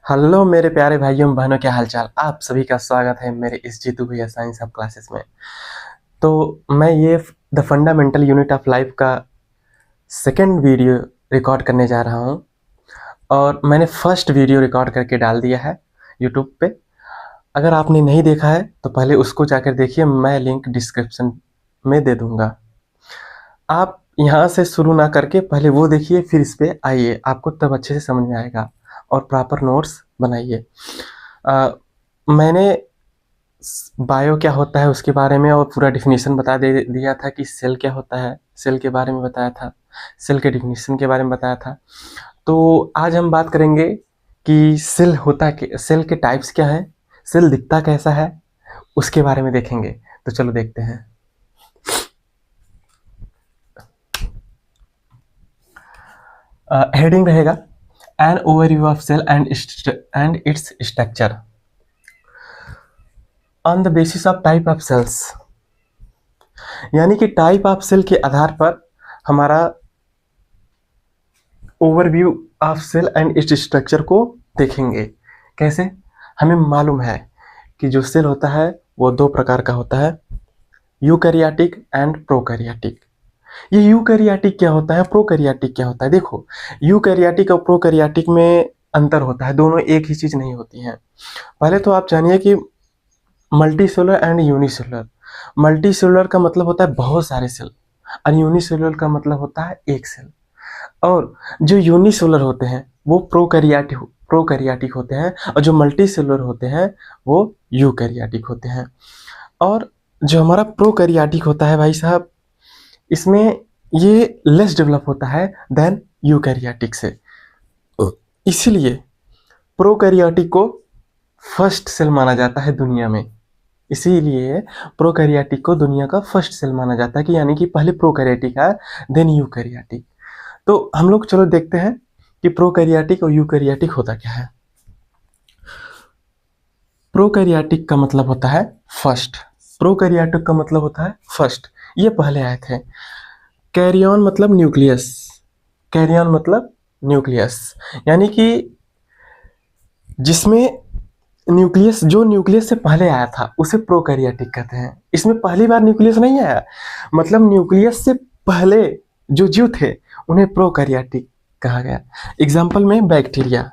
Hello मेरे प्यारे भाइयों बहनों, क्या हालचाल। आप सभी का स्वागत है मेरे इस जीतू भैया साइंस हब क्लासेस में। तो मैं ये the fundamental unit of life का सेकंड वीडियो रिकॉर्ड करने जा रहा हूँ और मैंने फर्स्ट वीडियो रिकॉर्ड करके डाल दिया है यूट्यूब पे। अगर आपने नहीं देखा है तो पहले उसको जाकर देखिए, मैं लिंक डिस्क्रिप्शन में दे दूँगा। आप यहाँ से शुरू ना करके पहले वो देखिए, फिर इस पे आइए, आपको तब अच्छे से समझ में आएगा और प्रॉपर नोट्स बनाइए। मैंने बायो क्या होता है उसके बारे में और पूरा डिफिनीशन बता दे दिया था कि सेल क्या होता है, सेल के बारे में बताया था, सेल के डिफिनीशन के बारे में बताया था। तो आज हम बात करेंगे कि सेल होता क्या, सेल के टाइप्स क्या है, सेल दिखता कैसा है, उसके बारे में देखेंगे। तो चलो देखते हैं। हेडिंग रहेगा an overview of cell and its structure on the basis of type of cells. यानी कि टाइप ऑफ सेल के आधार पर हमारा overview of cell and its structure को देखेंगे। कैसे? हमें मालूम है कि जो सेल होता है वो दो प्रकार का होता है, यूकैरियोटिक एंड प्रोकैरियोटिक। ये यूकैरियोटिक क्या होता है, प्रोकैरियोटिक क्या होता है? देखो, यूकैरियोटिक और प्रोकैरियोटिक में अंतर होता है, दोनों एक ही चीज नहीं होती हैं। पहले तो आप जानिए कि मल्टीसेलुलर एंड यूनिसेलुलर। मल्टीसेलुलर का मतलब होता है बहुत सारे सेल और यूनिसेलुलर का मतलब होता है एक सेल। और जो यूनिसेलुलर होते हैं वो प्रोकैरियोटिक होते हैं और जो मल्टीसेलुलर होते हैं वो यूकैरियोटिक होते हैं। और जो हमारा प्रोकैरियोटिक होता है भाई साहब, इसमें ये लेस डेवलप होता है देन यूकैरियोटिक से। इसीलिए प्रोकैरियोटिक को फर्स्ट सेल माना जाता है दुनिया में। इसीलिए प्रोकैरियोटिक को दुनिया का फर्स्ट सेल माना जाता है कि यानी कि पहले प्रोकैरियोटिक है देन यूकैरियोटिक। तो हम लोग चलो देखते हैं कि प्रोकैरियोटिक और यूकैरियोटिक होता क्या है। प्रोकैरियोटिक का मतलब होता है फर्स्ट, प्रोकैरियोटिक का मतलब होता है फर्स्ट, ये पहले आए थे। कैरियन मतलब न्यूक्लियस, कैरियन मतलब न्यूक्लियस, यानी कि जिसमें न्यूक्लियस, जो न्यूक्लियस से पहले आया था उसे प्रोकैरियोटिक कहते हैं। इसमें पहली बार न्यूक्लियस नहीं आया, मतलब न्यूक्लियस से पहले जो जीव थे उन्हें प्रोकैरियोटिक कहा गया। एग्जाम्पल में बैक्टीरिया।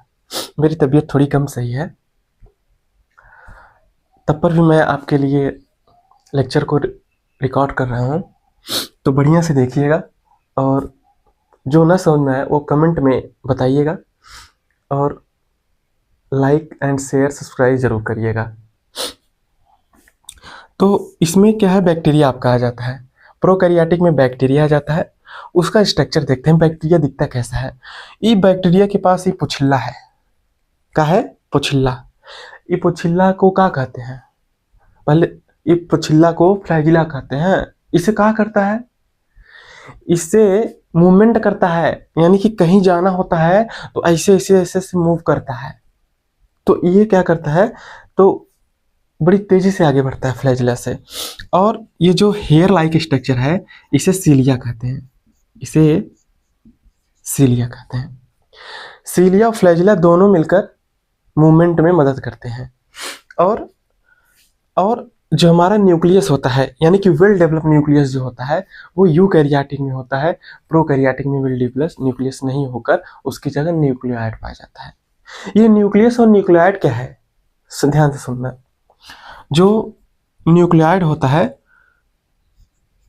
मेरी तबीयत थोड़ी कम सही है, तब पर भी मैं आपके लिए लेक्चर को रिकॉर्ड कर रहा हूँ, तो बढ़िया से देखिएगा और जो ना समझ में आए वो कमेंट में बताइएगा और लाइक एंड शेयर सब्सक्राइब जरूर करिएगा। तो इसमें क्या है, बैक्टीरिया आपका आ जाता है, प्रोकैरियोटिक में बैक्टीरिया आ जाता है। उसका स्ट्रक्चर देखते हैं, बैक्टीरिया दिखता कैसा है। ये बैक्टीरिया के पास ये पुछिल्ला है, क्या है? पुछिल्ला। ये पुछिल्ला को क्या कहते हैं? पहले ये पुछिल्ला को फ्लैजिला कहते हैं। इसे क्या करता है? इससे मूवमेंट करता है, यानी कि कहीं जाना होता है तो ऐसे ऐसे ऐसे से मूव करता है। तो ये क्या करता है, तो बड़ी तेजी से आगे बढ़ता है फ्लैजिला से। और ये जो हेयर लाइक स्ट्रक्चर है इसे सीलिया कहते हैं, इसे सीलिया कहते हैं। सीलिया और फ्लैजिला दोनों मिलकर मूवमेंट में मदद करते हैं। और जो हमारा न्यूक्लियस होता है, यानी कि वेल डेवलप न्यूक्लियस जो होता है वो यूकैरियोटिक में होता है। प्रोकैरियोटिक में वेल डेवलप न्यूक्लियस नहीं होकर उसकी जगह न्यूक्लियोइड पाया जाता है। ये न्यूक्लियस और न्यूक्लियोइड क्या है, ध्यान से सुनना। जो न्यूक्लियोइड होता है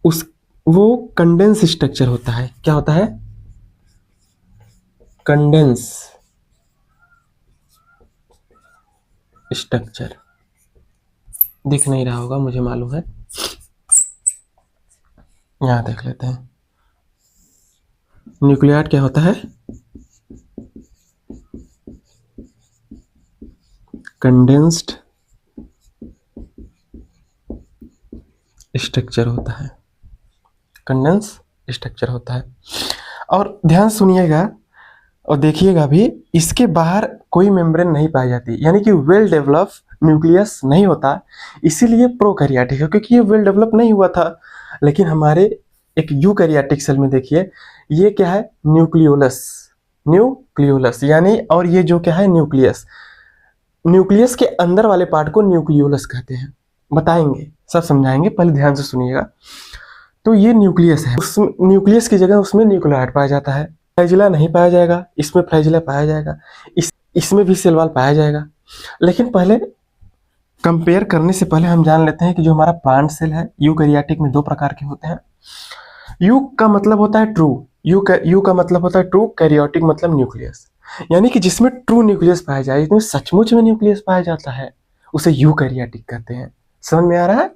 उस वो कंडेंस स्ट्रक्चर होता है। क्या होता है? Condense structure. दिख नहीं रहा होगा मुझे मालूम है, यहां देख लेते हैं। न्यूक्लियोइड क्या होता है? कंडेंस्ड स्ट्रक्चर होता है, कंडेंस स्ट्रक्चर होता है। और ध्यान सुनिएगा और देखिएगा भी, इसके बाहर कोई मेम्ब्रेन नहीं पाई जाती, यानी कि वेल डेवलप न्यूक्लियस नहीं होता। इसीलिए प्रोकैरियोटिक है, क्योंकि ये वेल डेवलप नहीं हुआ था। लेकिन हमारे एक यूकैरियोटिक सेल में देखिए, ये क्या है? न्यूक्लियोलस, न्यूक्लियोलस यानी, और ये जो क्या है? न्यूक्लियस। न्यूक्लियस के अंदर वाले पार्ट को न्यूक्लियोलस कहते हैं। बताएंगे, सब समझाएंगे, पहले ध्यान से सुनिएगा। तो ये न्यूक्लियस है, उस न्यूक्लियस की जगह उसमें न्यूक्लियोइड पाया जाता है। फ्लैजिला नहीं पाया जाएगा, इसमें फ्लैजिला पाया जाएगा, इसमें भी सेल वॉल पाया जाएगा। लेकिन पहले कंपेयर करने से पहले हम जान लेते हैं कि जो हमारा प्लांट सेल है यूकैरियोटिक में दो प्रकार के होते हैं। यू का मतलब होता है ट्रू, यू का मतलब होता है ट्रू, कैरियोटिक मतलब न्यूक्लियस, यानी कि जिसमें ट्रू न्यूक्लियस पाया जाए, जिसमें सचमुच में न्यूक्लियस पाया जाता है, उसे यूकैरियोटिक कहते हैं। समझ में आ रहा है?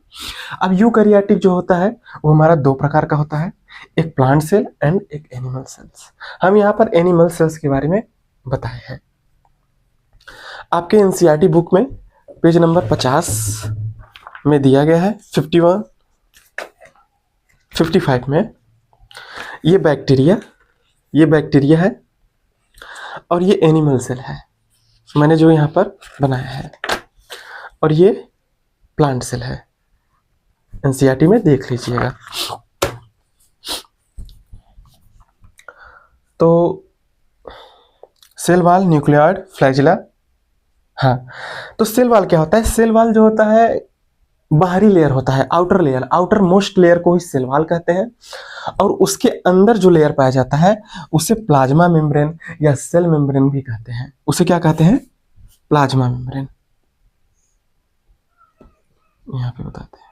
अब यूकैरियोटिक जो होता है वो हमारा दो प्रकार का होता है, एक प्लांट सेल एंड एक एनिमल सेल्स। हम यहाँ पर एनिमल सेल्स के बारे में बताए हैं। आपके एनसीईआरटी बुक में पेज नंबर 50 में दिया गया है, 51 55 में ये बैक्टीरिया है और ये एनिमल सेल है, मैंने जो यहाँ पर बनाया है, और ये प्लांट सेल है। एनसीईआरटी में देख लीजिएगा। तो सेल वॉल, न्यूक्लियोइड, फ्लैजिला। हाँ, तो सेल वॉल क्या होता है? सेल वॉल जो होता है बाहरी लेयर होता है, outer layer, outer most layer को ही सेल वॉल कहते हैं। और उसके अंदर जो लेयर पाया जाता है उसे प्लाज्मा मेम्ब्रेन या सेल मेम्ब्रेन भी कहते हैं। उसे क्या कहते हैं? Plasma membrane. यहाँ पे बताते हैं,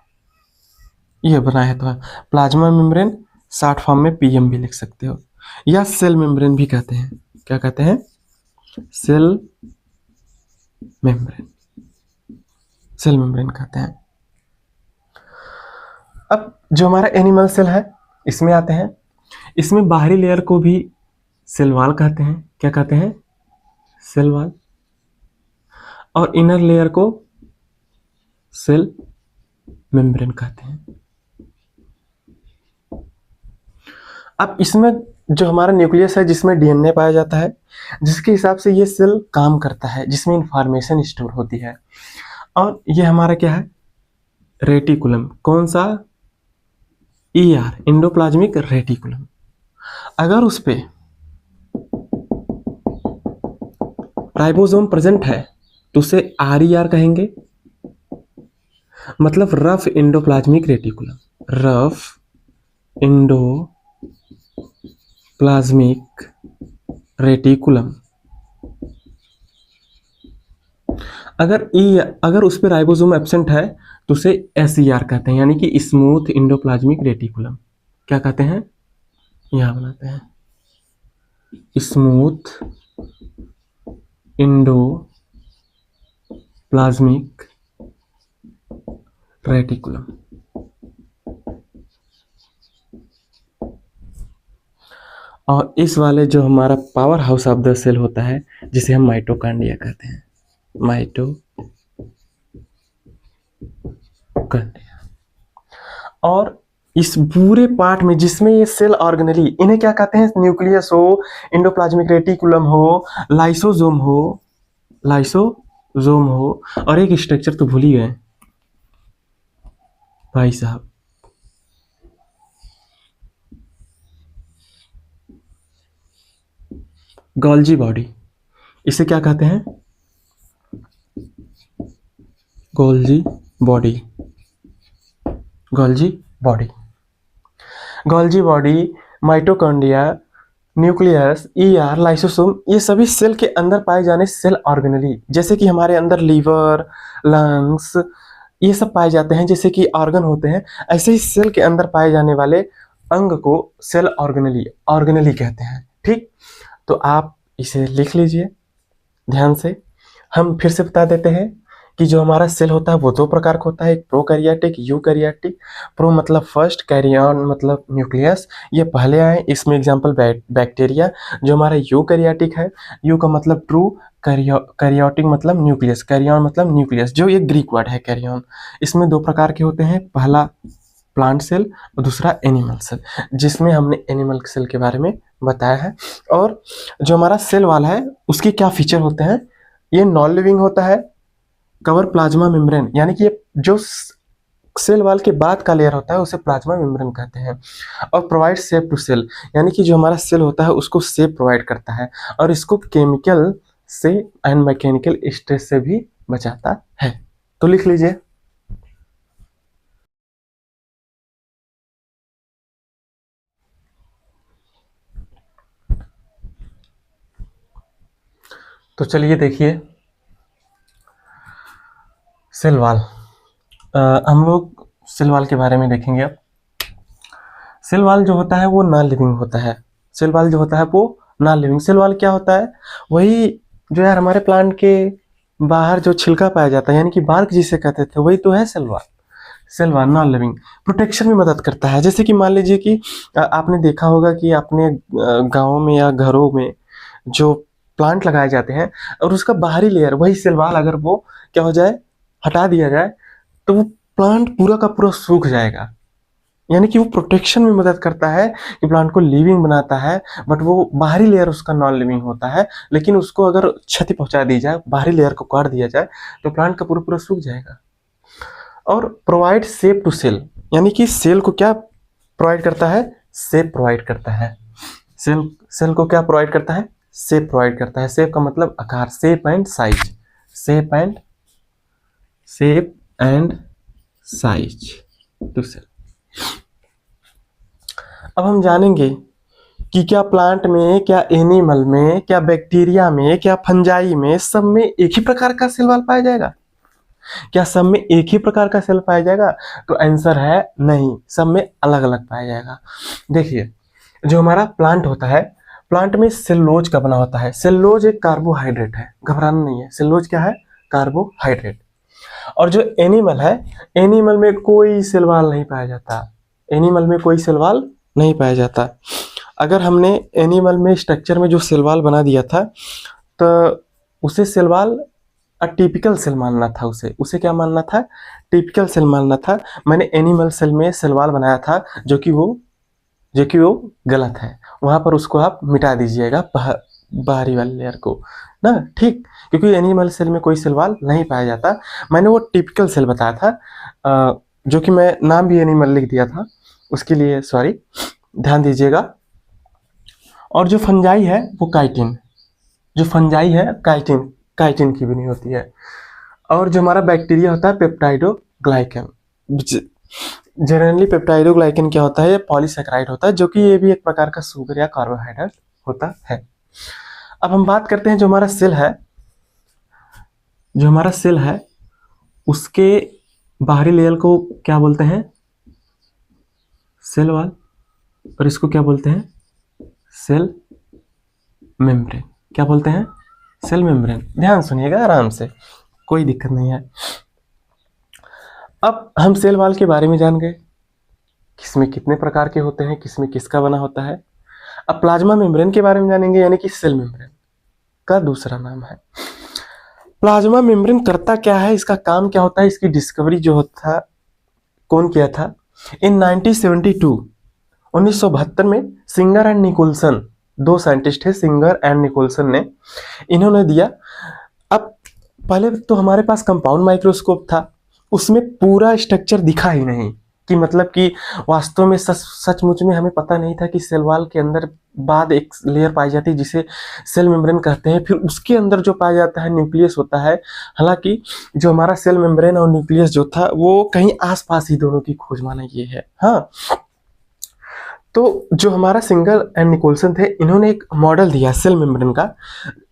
ये बनाया है तो प्लाज्मा मेम्ब्रेन, शॉर्ट फॉर्म में पीएम भी लिख सकते हो, या सेल मेम्ब्रेन भी कहते हैं। क्या कहते हैं? सेल मेम्ब्रेन, सेल मेम्ब्रेन कहते हैं। अब जो हमारा एनिमल सेल है इसमें आते हैं, इसमें बाहरी लेयर को भी सेल वॉल कहते हैं। क्या कहते हैं? Cell wall. और इनर लेयर को सेल मेम्ब्रेन कहते हैं। अब इसमें जो हमारा न्यूक्लियस है जिसमें डीएनए पाया जाता है, जिसके हिसाब से ये सेल काम करता है, जिसमें इंफॉर्मेशन स्टोर होती है। और ये हमारा क्या है? रेटिकुलम। कौन सा? ER, endoplasmic reticulum. अगर उस पे राइबोसोम प्रेजेंट है तो उसे RER कहेंगे, मतलब rough endoplasmic reticulum, rough endoplasmic reticulum. अगर उस पे राइबोसोम एब्सेंट है तो उसे SER कहते हैं, यानी कि स्मूथ एंडोप्लाज्मिक रेटिकुलम। क्या कहते हैं? यहां बनाते हैं, स्मूथ एंडोप्लाज्मिक रेटिकुलम। और इस वाले जो हमारा power house of the cell होता है जिसे हम माइटोकॉन्ड्रिया कहते हैं, माइटोकॉन्ड्रिया। और इस पूरे पार्ट में जिसमें ये सेल ऑर्गेनेली, इन्हें क्या कहते हैं? न्यूक्लियस हो, एंडोप्लाज्मिक रेटिकुलम हो, लाइसोसोम हो, और एक स्ट्रक्चर तो भूल ही गए भाई साहब, गोल्जी बॉडी। इसे क्या कहते हैं? Golgi body, mitochondria, nucleus, ER, lysosome, ये सभी सेल के अंदर पाए जाने सेल ऑर्गेनेली, जैसे कि हमारे अंदर लीवर, लंग्स, ये सब पाए जाते हैं, जैसे कि ऑर्गन होते हैं, ऐसे ही सेल के अंदर पाए जाने वाले अंग को सेल ऑर्गेनेली कहते हैं। ठीक, तो आप इसे लिख लीजिए ध्यान से। हम फिर से बता देते हैं कि जो हमारा सेल होता है वो दो प्रकार का होता है, एक प्रोकैरियोटिक, यूकैरियोटिक। प्रो मतलब फर्स्ट, कैरियन मतलब न्यूक्लियस, ये पहले आए। इसमें एग्जांपल बैक्टीरिया। जो हमारा यूकैरियोटिक है, यू का मतलब ट्रू, कैरियोटिक मतलब न्यूक्लियस, कैरियन मतलब न्यूक्लियस, जो ये ग्रीक वर्ड है कैरियन। इसमें दो प्रकार के होते हैं, पहला प्लांट सेल और दूसरा एनिमल सेल, जिसमें हमने एनिमल सेल के बारे में बताया है। और जो हमारा सेल वॉल है उसके क्या फीचर होते हैं? ये नॉन लिविंग होता है, कवर प्लाज्मा मेम्ब्रेन, यानी कि ये जो सेल वॉल के बाद का लेयर होता है उसे प्लाज्मा मेम्ब्रेन कहते हैं। और प्रोवाइड शेप टू सेल, यानी कि जो हमारा सेल होता है उसको शेप प्रोवाइड करता है। और इसको केमिकल से एंड मैकेनिकल स्ट्रेस से भी बचाता है। तो लिख लीजिए। तो चलिए देखिए, सेल वॉल, हम लोग सेल वॉल के बारे में देखेंगे अब। सेल वॉल जो होता है वो नॉन लिविंग होता है। सेल वॉल जो होता है वो नॉन लिविंग। सेल वॉल क्या होता है? वही जो यार हमारे प्लांट के बाहर जो छिलका पाया जाता है, यानी कि बार्क जिसे कहते थे, वही तो है cell wall. Cell wall non living protection में मदद करता है। जैसे कि मान लीजिए कि आपने देखा होगा कि अपने गाँव में या घरों में जो प्लांट लगाए जाते हैं और उसका बाहरी लेयर वही सेल वॉल अगर वो क्या हो जाए, हटा दिया जाए, तो वो प्लांट पूरा का पूरा सूख जाएगा। यानी कि वो प्रोटेक्शन में मदद करता है कि प्लांट को लिविंग बनाता है, बट वो बाहरी लेयर उसका नॉन लिविंग होता है। लेकिन उसको अगर क्षति पहुंचा दी जाए, बाहरी लेयर को काट दिया जाए, तो प्लांट का पूरा पूरा सूख जाएगा। और प्रोवाइड शेप टू सेल, यानी कि सेल को क्या प्रोवाइड करता है? शेप प्रोवाइड करता है। सेल को क्या प्रोवाइड करता है? शेप प्रोवाइड करता है। शेप का मतलब आकार, shape and size. Shape and size to cell. अब हम जानेंगे कि क्या प्लांट में, क्या एनिमल में, क्या बैक्टीरिया में, क्या फंजाई में, सब में एक ही प्रकार का सेल वॉल पाया जाएगा? क्या सब में एक ही प्रकार का सेल पाया जाएगा? तो आंसर है नहीं, सब में अलग अलग पाया जाएगा। देखिए, जो हमारा प्लांट होता है, प्लांट में सेलुलोज का बना होता है। सेलुलोज एक कार्बोहाइड्रेट है, घबराना नहीं है। सेलुलोज क्या है? कार्बोहाइड्रेट। और जो एनिमल है, एनिमल में कोई सेल वॉल नहीं पाया जाता। एनिमल में कोई सेल वॉल नहीं पाया जाता। अगर हमने एनिमल में स्ट्रक्चर में जो सेल वॉल बना दिया था, तो उसे सेल वॉल टिपिकल सेल मानना था। उसे क्या मानना था? टिपिकल सेल मानना था। मैंने एनिमल सेल में सेल वॉल बनाया था, जो कि वो गलत है। वहां पर उसको आप मिटा दीजिएगा, बाहरी वाले लेयर को ना, ठीक, क्योंकि एनिमल सेल में कोई सेल वॉल नहीं पाया जाता। मैंने वो टिपिकल सेल बताया था, जो कि मैं नाम भी एनिमल लिख दिया था, उसके लिए सॉरी, ध्यान दीजिएगा। और जो फंजाई है वो काइटिन, जो फंजाई है काइटिन की बनी होती है। और जो हमारा बैक्टीरिया होता है पेप्टाइडोग्लाइकन। जनरली पेप्टाइडोग्लाइकन क्या होता है? ये पॉलीसेकेराइड होता है, जो कि ये भी एक प्रकार का शुगर या कार्बोहाइड्रेट होता है। अब हम बात करते हैं जो हमारा सेल है, उसके बाहरी लेयर को क्या बोलते हैं? Cell wall. और इसको क्या बोलते हैं? Cell membrane. क्या बोलते हैं? Cell membrane. ध्यान सुनिएगा आराम से, कोई दिक्कत नहीं है। अब हम सेल वॉल के बारे में जान गए, किसमें कितने प्रकार के होते हैं, किसमें किसका बना होता है। अब प्लाज्मा मेम्ब्रेन के बारे में जानेंगे, यानी कि सेल मेम्ब्रेन का दूसरा नाम है। प्लाज्मा मेम्ब्रेन करता क्या है, इसका काम क्या होता है, इसकी डिस्कवरी जो होता कौन किया था? इन 1972 में सिंगर एंड निकोलसन, दो साइंटिस्ट है, सिंगर एंड निकोलसन ने, इन्होंने दिया। अब पहले तो हमारे पास कंपाउंड माइक्रोस्कोप था, उसमें पूरा स्ट्रक्चर दिखा ही नहीं, कि मतलब कि वास्तव में सचमुच में हमें पता नहीं था कि सेल वॉल के अंदर बाद एक लेयर पाई जाती है जिसे सेल मेम्ब्रेन कहते हैं। फिर उसके अंदर जो पाया जाता है न्यूक्लियस होता है। हालांकि जो हमारा सेल मेम्ब्रेन और न्यूक्लियस जो था वो कहीं आसपास ही दोनों की खोज माना ये है। हाँ, तो जो हमारा सिंगर एंड निकोलसन थे, इन्होंने एक मॉडल दिया सेल मेम्ब्रेन का।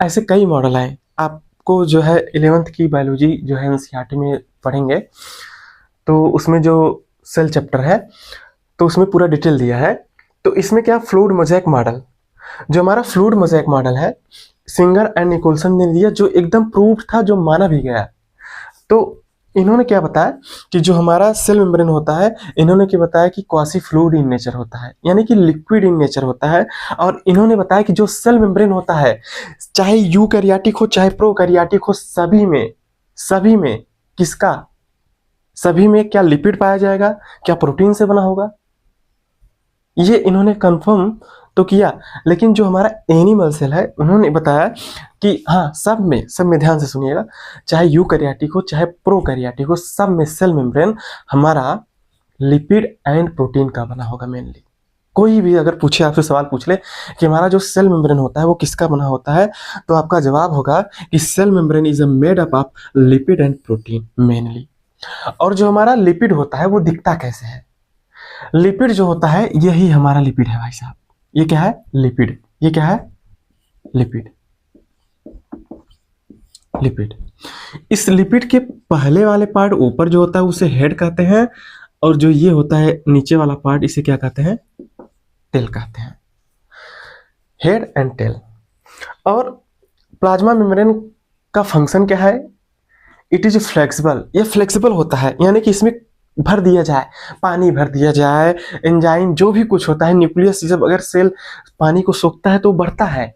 ऐसे कई मॉडल आए, आपको जो है 11th की बायोलॉजी जो है एनसीईआरटी में पढ़ेंगे, तो उसमें जो सेल चैप्टर है, तो उसमें पूरा डिटेल दिया है। तो इसमें क्या, फ्लूइड मोज़ेक मॉडल, जो हमारा फ्लूइड मोज़ेक मॉडल है, सिंगर एंड निकोलसन ने दिया, जो एकदम प्रूफ था, जो माना भी गया। तो इन्होंने क्या बताया कि जो हमारा सेल मेम्ब्रेन होता है, इन्होंने क्या बताया कि क्वासी फ्लूइड इन नेचर होता है, यानी कि लिक्विड इन नेचर होता है। और इन्होंने बताया कि जो सेल मेम्ब्रेन होता है, चाहे यूकैरियोटिक हो चाहे प्रोकैरियोटिक हो, सभी में किसका, सभी में क्या लिपिड पाया जाएगा, क्या प्रोटीन से बना होगा, ये इन्होंने कंफर्म तो किया। लेकिन जो हमारा एनिमल सेल है, उन्होंने बताया कि हाँ, सब में ध्यान से सुनिएगा, चाहे यूकैरियोटिक हो चाहे प्रोकैरियोटिक हो, सब में सेल मेम्ब्रेन हमारा लिपिड एंड प्रोटीन का बना होगा मेनली। कोई भी अगर पूछे, आपसे सवाल पूछ ले कि हमारा जो सेल मेम्ब्रेन होता है वो किसका बना होता है, तो आपका जवाब होगा कि cell membrane is made up of lipid and protein mainly. और जो हमारा लिपिड होता है वो दिखता कैसे है? लिपिड जो होता है यही हमारा लिपिड है भाई साहब। ये क्या है? लिपिड। ये क्या है? लिपिड। लिपिड। इस लिपिड के पहले वाले पार्ट ऊपर जो होता है उसे हेड कहते हैं, और जो ये होता है नीचे वाला पार्ट इसे क्या कहते हैं? टेल कहते हैं। Head and tail. और प्लाज्मा मेम्ब्रेन का फंक्शन क्या है? It is flexible. ये फ्लेक्सिबल होता है, यानी कि इसमें भर दिया जाए, पानी भर दिया जाए, एंजाइम जो भी कुछ होता है, न्यूक्लियस जब अगर सेल पानी को सोखता है तो बढ़ता है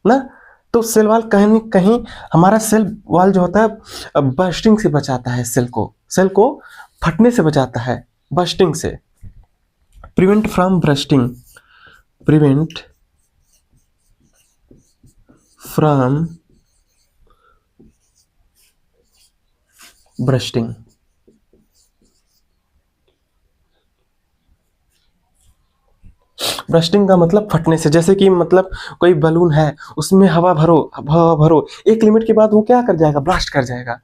ना। तो सेल वाल कहीं न कहीं हमारा सेल वाल जो होता है बर्स्टिंग से बचाता है, सेल को फटने से बचाता है, बर्स्टिंग से। Prevent from bursting, prevent from bursting. Bursting का मतलब फटने से। जैसे कि मतलब कोई बलून है, उसमें हवा भरो, हवा भरो, एक लिमिट के बाद वो क्या कर जाएगा? ब्लास्ट कर जाएगा।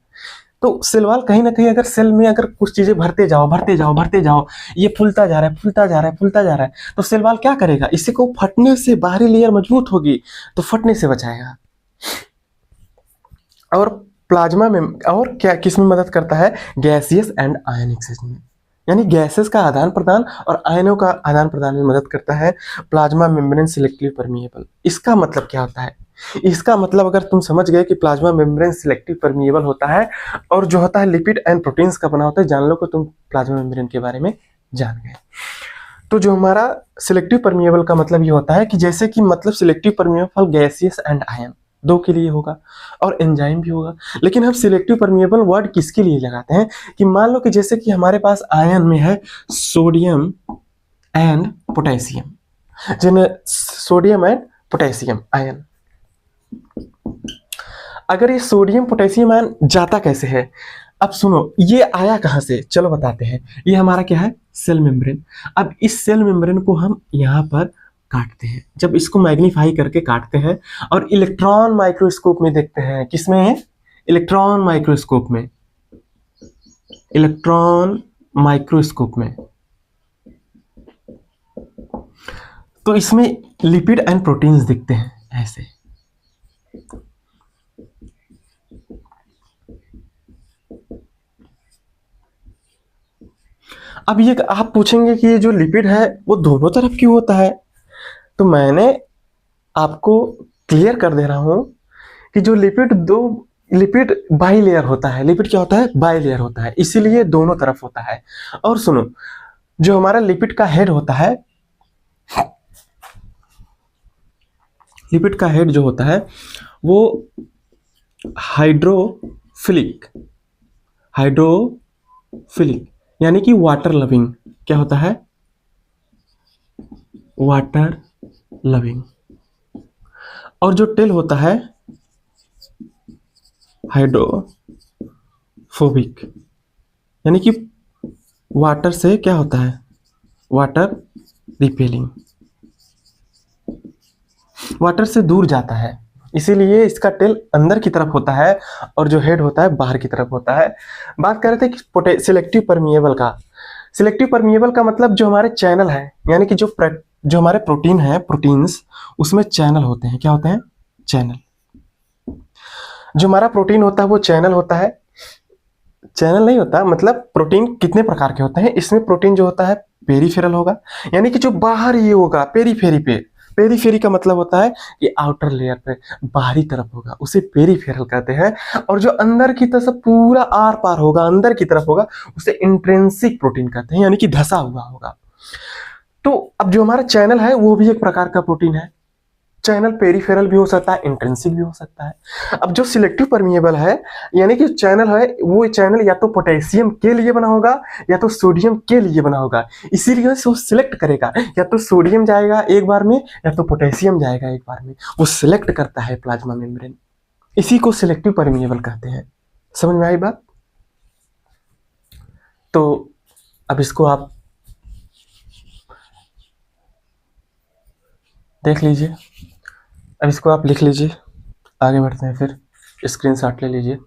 तो सेल वाल कहीं ना कहीं अगर सेल में अगर कुछ चीजें भरते जाओ, भरते जाओ, भरते जाओ, ये फूलता जा रहा है, फूलता जा रहा है, फूलता जा रहा है, तो सेल वाल क्या करेगा? इसी को फटने से, बाहरी लेयर मजबूत होगी तो फटने से बचाएगा। और प्लाज्मा में और क्या किस में मदद करता है? गैसियस एंड आयन एक्सचेंज में, यानी गैसेस का आदान प्रदान और आयनों का आदान प्रदान में मदद करता है प्लाज्मा मेम्ब्रेन सिलेक्टिव परमिएबल। इसका मतलब क्या होता है? इसका मतलब अगर तुम समझ गए कि प्लाज्मा मेम्ब्रेन सिलेक्टिव परमिएबल होता है और जो होता है लिपिड एंड प्रोटीन्स का बना होता है, जान लो कि तुम प्लाज्मा मेम्ब्रेन के बारे में जान गए। तो जो हमारा सिलेक्टिव परमिएबल का मतलब ये होता है कि जैसे कि मतलब selective permeable gaseous and ion दो के लिए होगा और एंजाइम भी होगा। लेकिन हम सिलेक्टिव परमिएबल वर्ड किसके लिए लगाते हैं? कि मान लो कि जैसे कि हमारे पास आयन में है सोडियम एंड पोटेशियम, जिन्हें सोडियम एंड पोटेशियम आयन। अगर ये सोडियम पोटेशियम आयन जाता कैसे है? अब सुनो, ये आया कहां से, चलो बताते हैं। ये हमारा क्या है? Cell membrane. अब इस सेल मेम्ब्रेन को हम यहां पर काटते हैं। जब इसको मैग्नीफाई करके काटते हैं और इलेक्ट्रॉन माइक्रोस्कोप में देखते हैं, किसमें है? इलेक्ट्रॉन माइक्रोस्कोप में। इलेक्ट्रॉन माइक्रोस्कोप में तो इसमें लिपिड एंड प्रोटीन्स दिखते हैं ऐसे। अब ये आप पूछेंगे कि ये जो लिपिड है वो दोनों तरफ क्यों होता है? तो मैंने आपको क्लियर कर दे रहा हूं कि जो लिपिड बाई लेयर होता है। लिपिड क्या होता है? बाई लेयर होता है, इसीलिए दोनों तरफ होता है। और सुनो, जो हमारा लिपिड का हेड होता है, लिपिड का हेड जो होता है वो हाइड्रोफिलिक यानी कि वाटर लविंग। क्या होता है? Water loving. और जो टेल होता है हाइड्रोफोबिक, यानी कि वाटर से क्या होता है? वाटर रिपेलिंग, वाटर से दूर जाता है, इसीलिए इसका टेल अंदर की तरफ होता है और जो हेड होता है बाहर की तरफ होता है। बात कर रहे थे कि सिलेक्टिव परमिएबल का। सिलेक्टिव परमिएबल का मतलब जो हमारे चैनल है, यानी कि जो हमारे प्रोटीन है, प्रोटीन्स, उसमें चैनल होते हैं। क्या होते हैं? चैनल। जो हमारा प्रोटीन होता है वो चैनल होता है। चैनल नहीं होता, मतलब प्रोटीन कितने प्रकार के होते हैं? इसमें प्रोटीन जो होता है पेरीफेरल होगा, यानी कि जो बाहर ही होगा, पेरीफेरी पे। पेरीफेरी का मतलब होता है कि आउटर लेयर पे, बाहरी तरफ होगा, उसे पेरीफेरल कहते हैं। और जो अंदर की तरफ पूरा आर पार होगा, अंदर की तरफ होगा, उसे इंट्रिंसिक प्रोटीन कहते हैं, यानी कि धसा हुआ होगा। तो अब जो हमारा चैनल है वो भी एक प्रकार का प्रोटीन है। चैनल पेरीफेरल भी हो सकता है, इंट्रिंसिक भी हो सकता है। अब जो सिलेक्टिव परमिएबल है, यानी कि चैनल है, वो चैनल या तो पोटेशियम के लिए बना होगा या तो सोडियम के लिए बना होगा। इसीलिए वो सिलेक्ट करेगा, या तो सोडियम जाएगा एक बार में या तो पोटेशियम जाएगा एक बार में। वो सिलेक्ट करता है प्लाज्मा मेम्ब्रेन। इसी को सिलेक्टिव परमिएबल कहते हैं। समझ में आई बात? तो अब इसको आप देख लीजिए। अब इसको आप लिख लीजिए, आगे बढ़ते हैं फिर। स्क्रीनशॉट ले लीजिए।